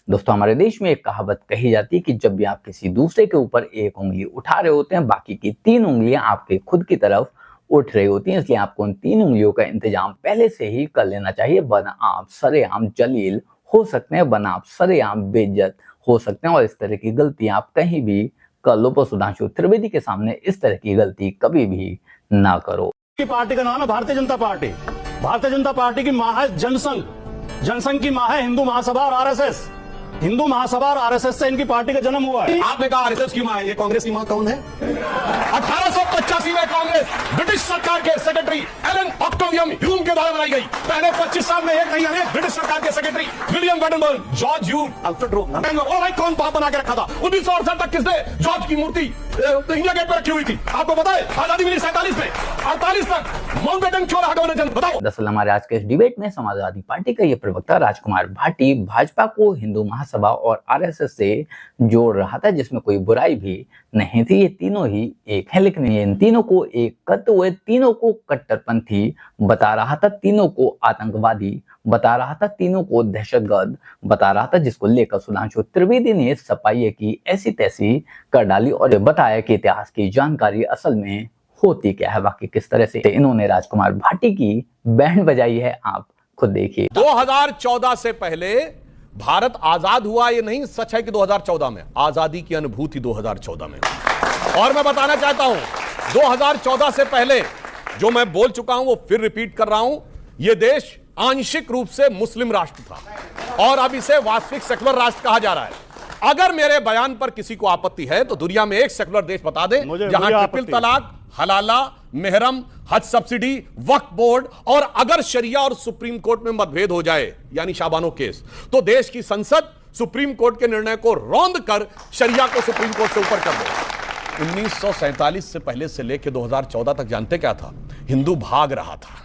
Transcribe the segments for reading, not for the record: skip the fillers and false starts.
दोस्तों, हमारे देश में एक कहावत कही जाती है कि जब भी आप किसी दूसरे के ऊपर एक उंगली उठा रहे होते हैं, बाकी की 3 उंगलियां आपके खुद की तरफ उठ रही होती हैं। इसलिए आपको उन 3 उंगलियों का इंतजाम पहले से ही कर लेना चाहिए, वरना आप सरेआम जलील हो सकते हैं, वरना आप सरेआम बेइज्जत हो सकते हैं। और इस तरह की गलती आप कहीं भी कर लो, पर सुधांशु त्रिवेदी के सामने इस तरह की गलती कभी भी ना करो। की पार्टी का नाम है भारतीय जनता पार्टी। भारतीय जनता पार्टी की मां है जनसंघ, जनसंघ की मां है हिंदू महासभा और आरएसएस। हिंदू महासभा और आरएसएस से इनकी पार्टी का जन्म हुआ है। आपने कहा आरएसएस की मां है, ये कांग्रेस की मां कौन है? 1885 में कांग्रेस ब्रिटिश सरकार के सेक्रेटरी एलन ऑक्टेवियम ह्यूम के द्वारा बनाई गई। पहले 25 साल में एक नहीं आने ब्रिटिश सरकार के secretary William Wedderburn, George Hume, Alfred Rome, कौन बाप बना के रखा था? 1968 तक किसने जॉर्ज की मूर्ति इंडिया गेट पर रखी हुई थी? आपको पता है? आजादी मिली 47 में, 48 तक माउंटबेटन क्यों रहा गवर्नर? बताओ। दरअसल हमारे आज के इस डिबेट में समाजवादी पार्टी का ये प्रवक्ता राजकुमार भाटी भाजपा को हिंदू महासभा और आरएसएस से जोड़ रहा था, जिसमें कोई बुराई भी नहीं थी। ये तीनों ही एक है, लेकिन इन तीनों को एक करते हुए तीनों को कट्टरपंथी बता रहा था, तीनों को आतंकवादी बता रहा था, तीनों को दहशतगर्द बता रहा था, जिसको लेकर सुधांशु त्रिवेदी ने सफाई की ऐसी तैसी कर डाली और बताया कि इतिहास की जानकारी असल में होती क्या है। बाकी किस तरह से इन्होंने राजकुमार भाटी की बैंड बजाई है, आप खुद देखिए। 2014 से पहले भारत आजाद हुआ, ये नहीं सच है कि 2014 में आजादी की अनुभूति 2014 में। और मैं बताना चाहता हूं 2014 से पहले जो मैं बोल चुका हूं वो फिर रिपीट कर रहा हूं। यह देश आंशिक रूप से मुस्लिम राष्ट्र था और अब इसे वास्तविक सेकुलर राष्ट्र कहा जा रहा है। अगर मेरे बयान पर किसी को आपत्ति है तो दुनिया में एक सेकुलर देश बता दे जहां ट्रिपल तलाक, हलाला, मेहरम, हज सब्सिडी, वक्फ बोर्ड और अगर शरिया और सुप्रीम कोर्ट में मतभेद हो जाए यानी शाबानो केस, तो देश की संसद सुप्रीम कोर्ट के निर्णय को रौंद कर शरिया को सुप्रीम कोर्ट से ऊपर कर दे। 1947 से पहले से लेकर 2014 तक जानते क्या था? हिंदू भाग रहा था।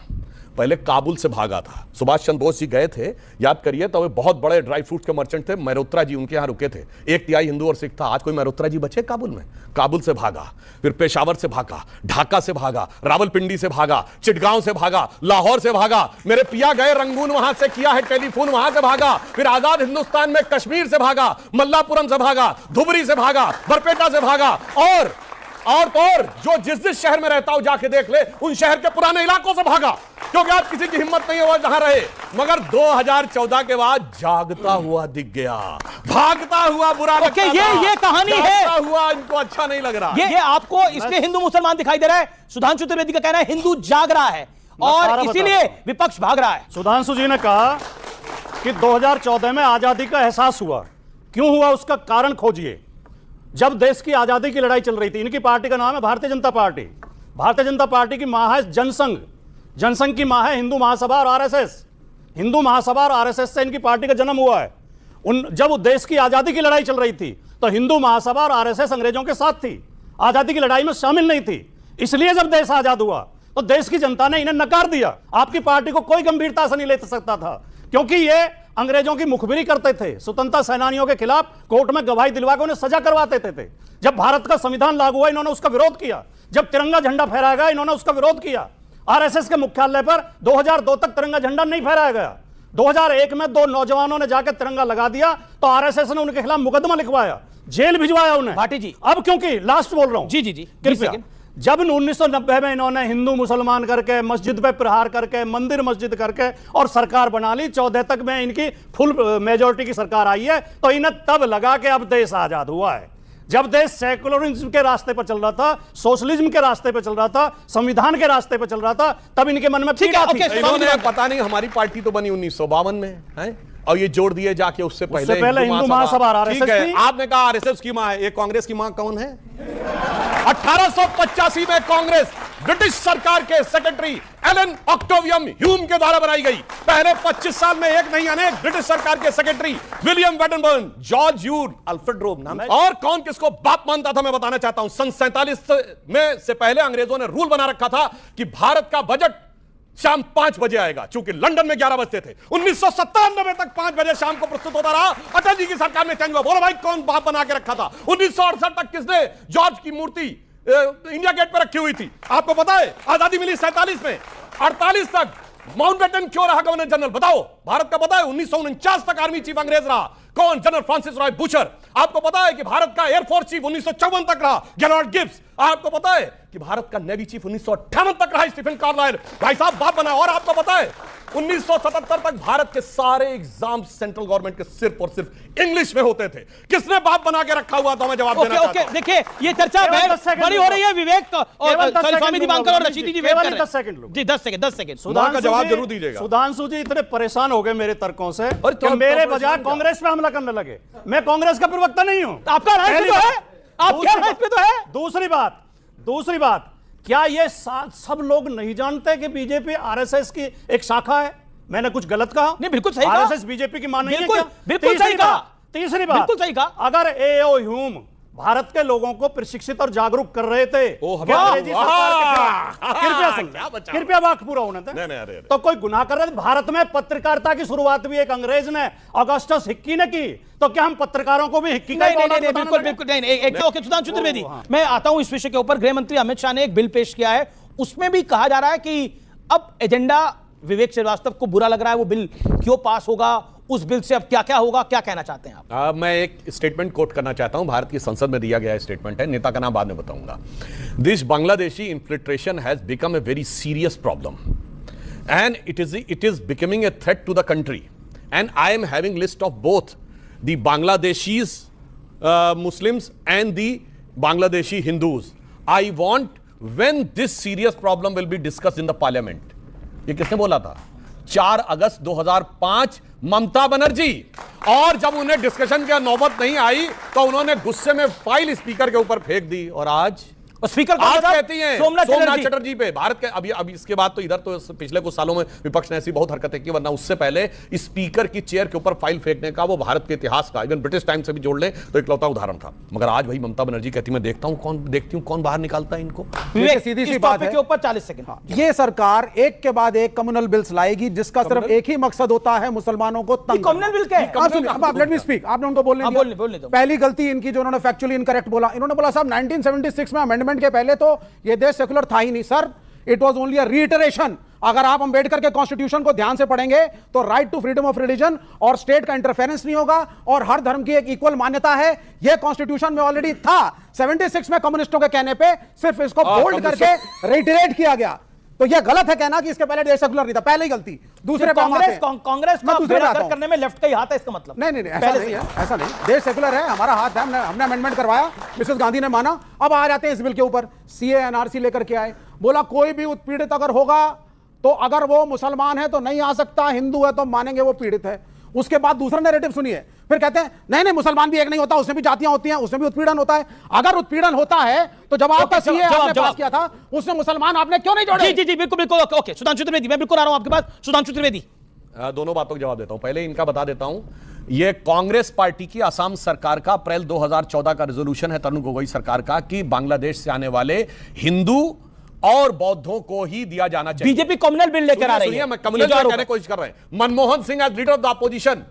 पहले काबुल से भागा था। सुभाष चंद्र बोस जी गए थे, याद करिए, तो वे बहुत बड़े ड्राई फ्रूट के मर्चेंट थे। मेहरोत्रा जी उनके यहां रुके थे। 1/3 हिंदू और सिख था। आज कोई मेहरोत्रा जी बचे काबुल में? काबुल से भागा, फिर पेशावर से भागा, ढाका से भागा, रावलपिंडी से भागा, चिटगांव से भागा, लाहौर से भागा। मेरे पिया गए रंगून, वहां से किया है टेलीफोन, वहां से भागा। फिर आजाद हिंदुस्तान में कश्मीर से भागा, मल्लापुरम से भागा, धुबरी से भागा, बरपेटा से भागा और जो जिस शहर में रहता हूं जाके देख ले, उन शहर के पुराने इलाकों से भागा, क्योंकि आज किसी की हिम्मत नहीं हुआ जहां रहे। मगर 2014 के बाद जागता हुआ दिख गया, भागता हुआ बुरा लगता था। ये कहानी है, हुआ इनको अच्छा नहीं लग रहा। ये आपको इसलिए हिंदू मुसलमान दिखाई दे रहा है। सुधांशु त्रिवेदी का कहना है हिंदू जाग रहा है और इसीलिए विपक्ष भाग रहा है। सुधांशु जी ने कहा कि 2014 में आजादी का एहसास हुआ। क्यों हुआ उसका कारण खोजिए। जब देश की आजादी की लड़ाई चल रही थी, इनकी पार्टी का नाम है भारतीय जनता पार्टी। भारतीय जनता पार्टी की मां है जनसंघ, जनसंघ की मां है हिंदू महासभा और आरएसएस। हिंदू महासभा और आरएसएस से इनकी पार्टी का जन्म हुआ है। जब देश की आजादी की लड़ाई चल रही थी तो हिंदू महासभा और आरएसएस अंग्रेजों के साथ थी, आजादी की लड़ाई में शामिल नहीं थी। इसलिए जब देश आजाद हुआ तो देश की जनता ने इन्हें नकार दिया। आपकी पार्टी को कोई गंभीरता से नहीं ले सकता था, क्योंकि ये अंग्रेजों की मुखबिरी करते थे, स्वतंत्रता सेनानियों के खिलाफ कोर्ट में गवाही दिलवा के उन्हें सजा करवाते थे। जब भारत का संविधान लागू हुआ इन्होंने उसका विरोध किया। जब तिरंगा झंडा फहराया गया इन्होंने उसका विरोध किया। आरएसएस के मुख्यालय पर 2002 तक तिरंगा झंडा नहीं फहराया गया। 2001 में 2 नौजवानों ने जाकर तिरंगा लगा दिया तो आरएसएस ने उनके खिलाफ मुकदमा लिखवाया, जेल भिजवाया उन्हें। भाटी जी, अब क्योंकि लास्ट बोल रहा हूं, जी कृपया, जब 1990 में इन्होंने हिंदू मुसलमान करके, मस्जिद पे प्रहार करके, मंदिर मस्जिद करके और सरकार बना ली, 14 तक में इनकी फुल मेजोरिटी की सरकार आई है, तो इन्हें तब लगा कि अब देश आजाद हुआ है। जब देश सेकुलरिज्म के रास्ते पर चल रहा था, सोशलिज्म के रास्ते पर चल रहा था, संविधान के रास्ते पर चल रहा था, तब इनके मन में पीड़ा थी। इन्होंने पता नहीं, हमारी पार्टी तो बनी 1952 में है और ये जोड़ दिए जाके उससे पहले हिंदू महासभा आरएसएस थी। आपने कहा आरएसएस की मां है, ये कांग्रेस की मां कौन है? 1885 में कांग्रेस ब्रिटिश सरकार के सेक्रेटरी एलन ऑक्टेवियम ह्यूम के द्वारा बनाई गई। पहले 25 साल में एक नहीं आने ब्रिटिश सरकार के secretary William Wedderburn, George Hume, Alfred Rome नाम। और कौन किसको बाप मानता था मैं बताना चाहता हूं। सन 47 में से पहले अंग्रेजों ने रूल बना रखा था कि भारत का बजट शाम 5 बजे आएगा, चूंकि लंदन में 11 बजते थे। 1997 तक 5 बजे शाम को प्रस्तुत होता रहा। अटल जी की सरकार ने चेंज हुआ। बोलो भाई, कौन बाप बना के रखा था? 1968 तक किसने जॉर्ज की मूर्ति इंडिया गेट पर रखी हुई थी? आपको पता है? आजादी मिली 47 में, 48 तक माउंटबेटन क्यों रहा गवर्नर जनरल? बताओ। भारत का पता है 1949 तक आर्मी चीफ अंग्रेज रहा। कौन? General Francis Roy Bushehr. आपको पता है कि भारत का एयरफोर्स चीफ 1954 तक रहा गेराल्ड गिब्स। आपको पता है कि भारत का नेवी चीफ 1958 तक रहा स्टीफन कार्लाइल। भाई साहब बाप बना। और आपको पता है 1977 तक भारत के सारे एग्जाम सेंट्रल गवर्नमेंट के सिर्फ और सिर्फ इंग्लिश में होते थे। किसने बाप बना के रखा हुआ था? मैं जवाब देना चाहता हूं। देखिए ये चर्चा बड़ी हो रही है। विवेक और स्वामी दिवाकर और रशीदी जी वेट कर रहे हैं। 10 सेकंड जी 10 सेकंड सुधांशु का जवाब जरूर दीजिएगा। सुधांशु जी इतने परेशान हो गए मेरे तर्कों से तो कि मेरे बजाय कांग्रेस पे हमला करने लगे। मैं कांग्रेस का प्रवक्ता नहीं हूं। आपका राइट तो है, आपके राइट पे तो है। दूसरी बात, क्या ये सब लोग नहीं जानते कि बीजेपी आरएसएस की एक शाखा है? मैंने कुछ गलत कहा? नहीं, बिल्कुल सही कहा। आरएसएस बीजेपी की मान नहीं है क्या? बिल्कुल सही कहा। तीसरी बात, बिल्कुल सही कहा। अगर एओ ह्यूम भारत के लोगों को प्रशिक्षित और जागरूक कर रहे थे, कृपया वाक्य पूरा होने दें, तो कोई गुनाह कर रहे थे? भारत में पत्रकारिता की शुरुआत भी एक अंग्रेज ने, ऑगस्टस हिक्की ने की, तो क्या हम पत्रकारों को भी हिक्की का नहीं, बिल्कुल नहीं। एक ओके सुधांशु त्रिवेदी, मैं आता हूं इस विषय के ऊपर। गृह मंत्री अमित शाह ने एक बिल पेश किया है, उसमें भी कहा जा रहा है कि अब एजेंडा विवेक श्रीवास्तव को बुरा लग रहा है, वो बिल क्यों पास होगा, उस बिल से अब क्या क्या होगा, क्या कहना चाहते हैं आप? मैं एक स्टेटमेंट कोट करना चाहता हूं, भारत की संसद में दिया गया स्टेटमेंट है, नेता का नाम बाद में बताऊंगा। This Bangladeshi infiltration has become a very serious problem and it is becoming a threat to the country and I am having list of both the Bangladeshis Muslims and the Bangladeshi Hindus. I want when this serious problem will be discussed in the parliament. ये किसने बोला था? 4 अगस्त 2005 ममता बनर्जी। और जब उन्हें discussion की नौबत नहीं आई तो उन्होंने गुस्से में फाइल स्पीकर के ऊपर फेंक दी और आज स्पीकर आज कहती हैं सोमनाथ चटर्जी पे भारत के अभी इसके बाद तो इधर तो पिछले कुछ सालों में विपक्ष ने ऐसी बहुत हरकतें की, वरना उससे पहले स्पीकर की चेयर के ऊपर फाइल फेंकने का वो भारत के इतिहास का इवन ब्रिटिश टाइम से भी जोड़ ले तो इकलौता उदाहरण था। मगर आज भाई ममता बनर्जी कहती मैं देखती हूं कौन बाहर निकालता है इनको। सीधी सी बात है के ऊपर 40 सेकंड। ये सरकार एक के बाद एक कम्युनल बिल्स लाएगी जिसका सिर्फ एक ही मकसद होता है, मुसलमानों को तंग। कम्युनल बिल क्या है? लेट मी स्पीक, आपने उनको बोलने दो। पहली गलती इनकी जो उन्होंने फैक्चुअली इनकरेक्ट बोला, इन्होंने बोला साहब 1976 में अमेंडमेंट के पहले तो ये देश सेकुलर था ही नहीं। Sir, it was only a reiteration. अगर आप अंबेडकर के कॉन्स्टिट्यूशन को ध्यान से पढ़ेंगे तो right to freedom of religion और स्टेट का इंटरफेरेंस नहीं होगा और हर धर्म की एक इक्वल मान्यता है। यह कॉन्स्टिट्यूशन में ऑलरेडी था। 76 में कम्युनिस्टों के कहने पे सिर्फ इसको बोल्ड करके रिटरेट किया गया। तो यह गलत है कहना कि इसके पहले देश सेकुलर नहीं था। पहले ही गलती। दूसरे कांग्रेस का बेड़ा गर्क करने में लेफ्ट का ही हाथ है, इसका मतलब नहीं ऐसा नहीं। देश सेकुलर है, हमारा हाथ है, हमने अमेंडमेंट करवाया, मिसेस गांधी ने माना। अब आ जाते हैं इस बिल के ऊपर। सीए एनआरसी लेकर के आए, बोला कोई भी उत्पीड़ित अगर होगा तो अगर वो मुसलमान है तो नहीं आ सकता, हिंदू है तो मानेंगे वो पीड़ित है। उसके बाद दूसरा नैरेटिव सुनिए, फिर कहते हैं नहीं मुसलमान भी एक नहीं होता, उसमें भी जातियां होती हैं, उसमें भी उत्पीड़न होता है। अगर उत्पीड़न होता है तो जब आपका सीए आपने पास किया था उसमें मुसलमान आपने क्यों नहीं जोड़े? जी बिल्कुल ओके। सुधांशु त्रिवेदी, मैं बिल्कुल आ रहा हूं आपके पास। सुधांशु त्रिवेदी, दोनों बातों का जवाब देता हूं। पहले इनका बता देता हूं, यह कांग्रेस पार्टी की असम सरकार का अप्रैल 2014 का रेजोल्यूशन है, तरुण गोगोई सरकार का, कि बांग्लादेश से आने वाले हिंदू और बौद्धों को ही दिया जाना चाहिए। बीजेपी कम्युनल बिल लेकर आ रही है। मैं कम्युनल कहने की कोशिश कर रहे हैं। Manmohan Singh as leader of the opposition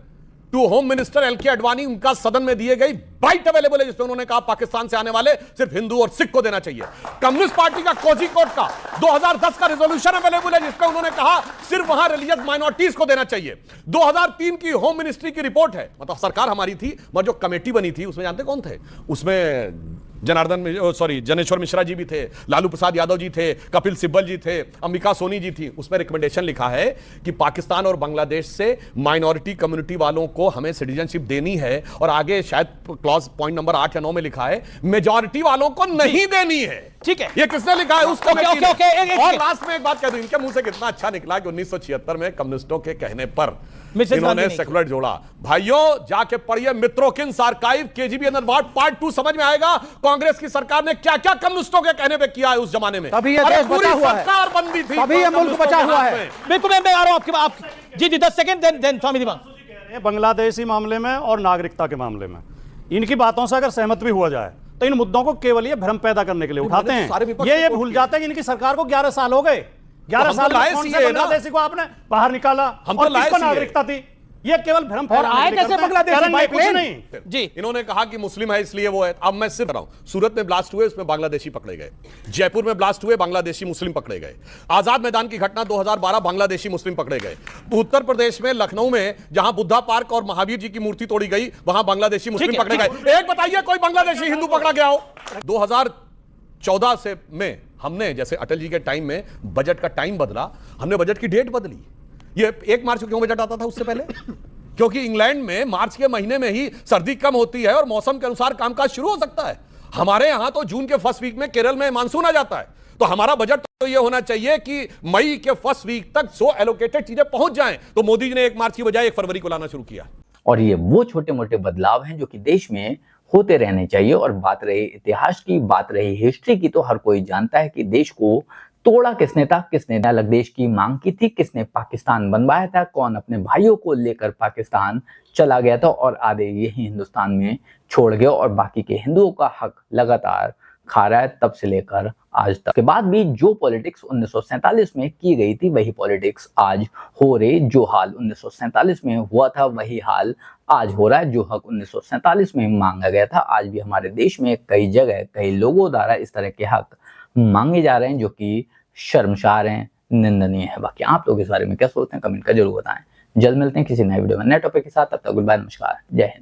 to home minister L K Advani, उनका सदन में दिए गई राइट अवेलेबल है जिसमें उन्होंने कहा पाकिस्तान से आने वाले सिर्फ हिंदू और सिख को देना चाहिए। कम्युनिस्ट पार्टी का कोझिकोड का 2010 का रेजोल्यूशन अवेलेबल है जिसमें उन्होंने कहा सिर्फ वहां रिलीजियस माइनॉरिटीज को देना चाहिए। 2003 की होम मिनिस्ट्री की रिपोर्ट है, मतलब सरकार हमारी थी मगर जो कमेटी बनी थी उसमें जानते कौन थे? उसमें जनेश्वर मिश्रा जी भी थे, लालू प्रसाद यादव जी थे, कपिल सिब्बल जी थे, अंबिका सोनी जी थी। उसमें रिकमेंडेशन लिखा है कि पाकिस्तान और बांग्लादेश से माइनॉरिटी कम्युनिटी वालों को हमें सिटीजनशिप देनी है, और आगे शायद क्लॉज पॉइंट नंबर 8 या 9 में लिखा है मेजॉरिटी वालों को नहीं देनी है। ठीक है, ये किसने लिखा है? उस कमेटी ने। ओके। और लास्ट में एक बात कह दूं, इनके मुंह से कितना अच्छा निकला कि 1976 में कम्युनिस्टों के कहने पर इन्होंने सेकुलर जोड़ा। भाइयों जाके पढ़िए मित्रोकिन्स आर्काइव, केजीबी अनरवाट पार्ट 2, समझ में आएगा कांग्रेस की सरकार ने क्या क्या कम्युनिस्टों के कहने पे किया है उस जमाने में। तभी यह देश बचा हुआ है, सरकार बंदी थी, तभी यह मुल्क बचा हुआ है। बिल्कुल, मैं आ रहा हूं आपके पास। जी 10 सेकंड, देन स्वामी दिवाकर। बांग्लादेशी मामले में और नागरिकता के मामले में इनकी बातों से अगर सहमत भी हुआ जाए तो इन मुद्दों को केवल ये भ्रम पैदा करने के लिए उठाते हैं। ये भूल जाते हैं कि इनकी सरकार को 11 साल हो गए। 11 साल में कौन से बांग्लादेशी को आपने बाहर निकाला? हम और तो किसको नागरिकता थी? ये केवल भ्रम और फैलाने आए के लिए कैसे करते हैं। बांग्लादेशी करेंगे कुछ पाइपलाइन? नहीं। जी इन्होंने कहा कि मुस्लिम है इसलिए वो है। अब मैं सिर्फ रहा हूं, सूरत में ब्लास्ट हुए उसमें बांग्लादेशी पकड़े गए, जयपुर में ब्लास्ट हुए बांग्लादेशी मुस्लिम पकड़े गए, आजाद मैदान की घटना 2012 बांग्लादेशी मुस्लिम पकड़े गए, उत्तर प्रदेश में लखनऊ में जहां बुद्धा पार्क और महावीर जी की मूर्ति तोड़ी गई वहां बांग्लादेशी मुस्लिम ठीक है, पकड़े गए। एक बताइए कोई बांग्लादेशी हिंदू पकड़ा गया हो? 2014 से में हमने, जैसे अटल जी के टाइम में बजट का टाइम बदला, हमने बजट की डेट बदली। ये 1 मार्च को क्यों बजट आता था उससे पहले? क्योंकि इंग्लैंड में मार्च के महीने में ही सर्दी कम होती है और मौसम के अनुसार कामकाज शुरू हो सकता है। हमारे यहां तो जून के फर्स्ट वीक में केरल में मानसून आ जाता है। तो हमारा बजट तो यह होना चाहिए कि मई के फर्स्ट वीक तक सो एलोकेटेड चीजें पहुंच जाएं। तो मोदी जी ने 1 मार्च की बजाय 1 फरवरी को लाना शुरू किया। और ये वो छोटे मोटे बदलाव हैं जो कि देश में होते रहने चाहिए। और बात रही इतिहास की, बात रही हिस्ट्री की, तो हर कोई जानता है कि देश को तोड़ा किसने था, किसने अलग देश की मांग की थी, किसने पाकिस्तान बनवाया था, कौन अपने भाइयों को लेकर पाकिस्तान चला गया था और आधे यही हिंदुस्तान में छोड़ गया और बाकी के हिंदुओं का हक लगातार खा रहा है तब से लेकर आज तक। के बाद भी जो पॉलिटिक्स 1947 में की गई थी वही पॉलिटिक्स आज हो रही। जो हाल 1947 में हुआ था वही हाल आज हो रहा है। जो हक 1947 में मांगा गया था आज भी हमारे देश में कई जगह कई लोगों द्वारा इस तरह के हक मांगे जा रहे हैं, जो कि शर्मसार हैं, निंदनीय है। बाकी आप लोग इस बारे में क्या सोचते हैं कमेंट कर जरूर बताएं। जल्द मिलते हैं किसी नए वीडियो में नए टॉपिक के साथ। तब तक गुड बाय, नमस्कार, जय हिंद।